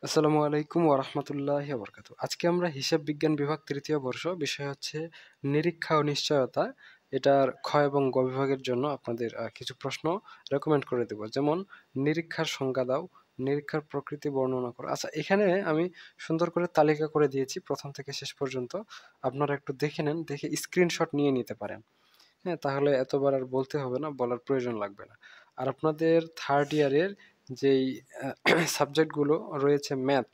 আসসালামু আলাইকুম ওয়া রাহমাতুল্লাহি ওয়া বারাকাতুহু। আজকে আমরা হিসাব বিজ্ঞান বিভাগ ৩য় বর্ষ। বিষয় হচ্ছে নিরীক্ষা ও নিশ্চয়তা। এটার খ এবং গ বিভাগের জন্য আপনাদের কিছু প্রশ্ন রেকমেন্ড করে দেব। যেমন নিরীক্ষার সংজ্ঞা দাও, নিরীক্ষার প্রকৃতি বর্ণনা করো। আচ্ছা, এখানে আমি সুন্দর করে তালিকা করে দিয়েছি ১ম থেকে শেষ পর্যন্ত। আপনারা একটু দেখে নেন, দেখে স্ক্রিনশট নিয়ে নিতে পারেন। হ্যাঁ, তাহলে এতবার আর বলতে হবে না, বলার প্রয়োজন লাগবে না। আর আপনাদের 3rd ইয়ারের যেই সাবজেক্টগুলো রয়েছে ম্যাথ,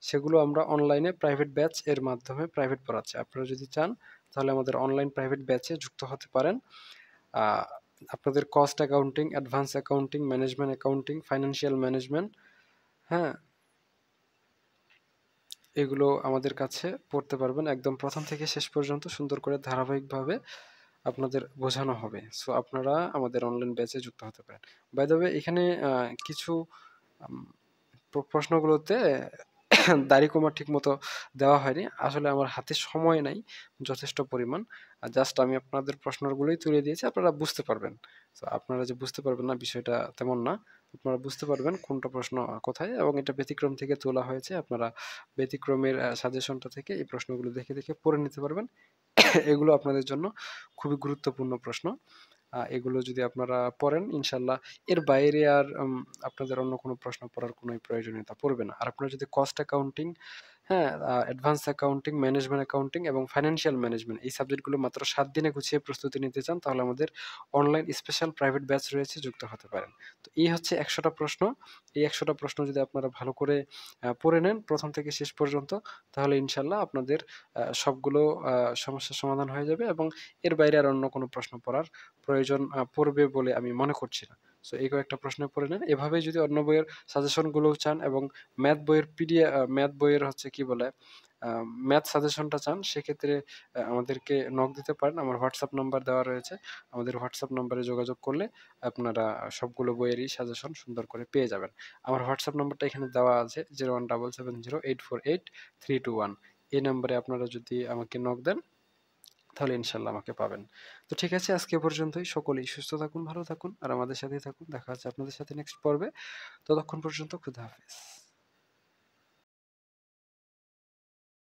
সেগুলো আমরা অনলাইনে প্রাইভেট ব্যাচ এর মাধ্যমে প্রাইভেট পড়াচ্ছি। আপনারা যদি চান তাহলে আমাদের অনলাইন প্রাইভেট ব্যাচে যুক্ত হতে পারেন। আ আপনাদের cost accounting, advance accounting, management accounting, financial management, হ্যাঁ? এগুলো আমাদের কাছে পড়তে পারবেন। একদম ১ম থেকে শেষ পর্যন্ত সুন্দর করে ধারাবাহিকভাবে আপনাদের বোঝানো হবে। সো আপনারা আমাদের অনলাইন ব্যাচে যুক্ত হতে পারেন। বাই দ্য ওয়ে, এখানে কিছু আম প্রশ্নগুলোতে দাড়ি কমা ঠিকমতো দেওয়া হয়নি। আসলে আমার হাতে সময় নাই যথেষ্ট পরিমাণ। জাস্ট আমি আপনাদের প্রশ্নগুলোই তুলে দিয়েছি। আপনারা বুঝতে পারবেন। সো আপনারা যে বুঝতে পারবেন না, বিষয়টা তেমন না। আপনারা বুঝতে পারবেন কোনটা প্রশ্ন কোথায়, এবং এটা ব্যতিক্রম থেকে তোলা হয়েছে। আপনারা ব্যতিক্রমের সাজেশনটা থেকে এই প্রশ্নগুলো দেখে, দেখে পড়ে নিতে পারবেন। এগুলো আপনাদের জন্য খুবই গুরুত্বপূর্ণ প্রশ্ন। এগুলো যদি আপনারা পড়েন, ইনশাআল্লাহ এর বাইরে আর আপনাদের অন্য কোনো প্রশ্ন পড়ার কোনোই প্রয়োজনীয়তা পড়বে না। আর আপনারা যদি কস্ট অ্যাকাউন্টিং, হ্যাঁ, অ্যাডভান্স অ্যাকাউন্টিং, ম্যানেজমেন্ট অ্যাকাউন্টিং এবং ফাইন্যান্সিয়াল ম্যানেজমেন্ট এই সাবজেক্টগুলো মাত্র ৭ দিনে গুছিয়ে প্রস্তুতি নিতে চান, তাহলে আমাদের অনলাইন স্পেশাল প্রাইভেট ব্যাচ রয়েছে, যুক্ত হতে পারেন। তো এই হচ্ছে ১০০ টা প্রশ্ন। এই ১০০ টা প্রশ্ন যদি আপনারা ভালো করে পড়ে নেন ১ম থেকে শেষ পর্যন্ত, তাহলে ইনশাআল্লাহ আপনাদের সবগুলো সমস্যার সমাধান হয়ে যাবে, এবং এর বাইরে আর অন্য কোনো প্রশ্ন পড়ার প্রয়োজন পড়বে বলে আমি মনে করছি না। সো এই কয়েকটা প্রশ্ন পড়ে নেন। এভাবেই যদি অন্য বইয়ের সাজেশনগুলোও চান, এবং ম্যাথ বইয়ের ম্যাথ বইয়ের হচ্ছে কি বলে ম্যাথ সাজেশনটা চান, সেক্ষেত্রে আমাদেরকে নক দিতে পারেন। আমার হোয়াটসঅ্যাপ নাম্বার দেওয়া রয়েছে। আমাদের হোয়াটসঅ্যাপ নাম্বারে যোগাযোগ করলে আপনারা সবগুলো বইয়েরই সাজেশন সুন্দর করে পেয়ে যাবেন। আমার হোয়াটসঅ্যাপ নাম্বারটা এখানে দেওয়া আছে 01770848321। এই নাম্বারে আপনারা যদি আমাকে নক দেন, তাহলে ইনশাল্লাহ আমাকে পাবেন। তো ঠিক আছে, আজকে এ পর্যন্তই। সকলেই সুস্থ থাকুন, ভালো থাকুন, আর আমাদের সাথেই থাকুন। দেখা হচ্ছে আপনাদের সাথে নেক্সট পর্বে। ততক্ষণ পর্যন্ত খুদা হাফেজ।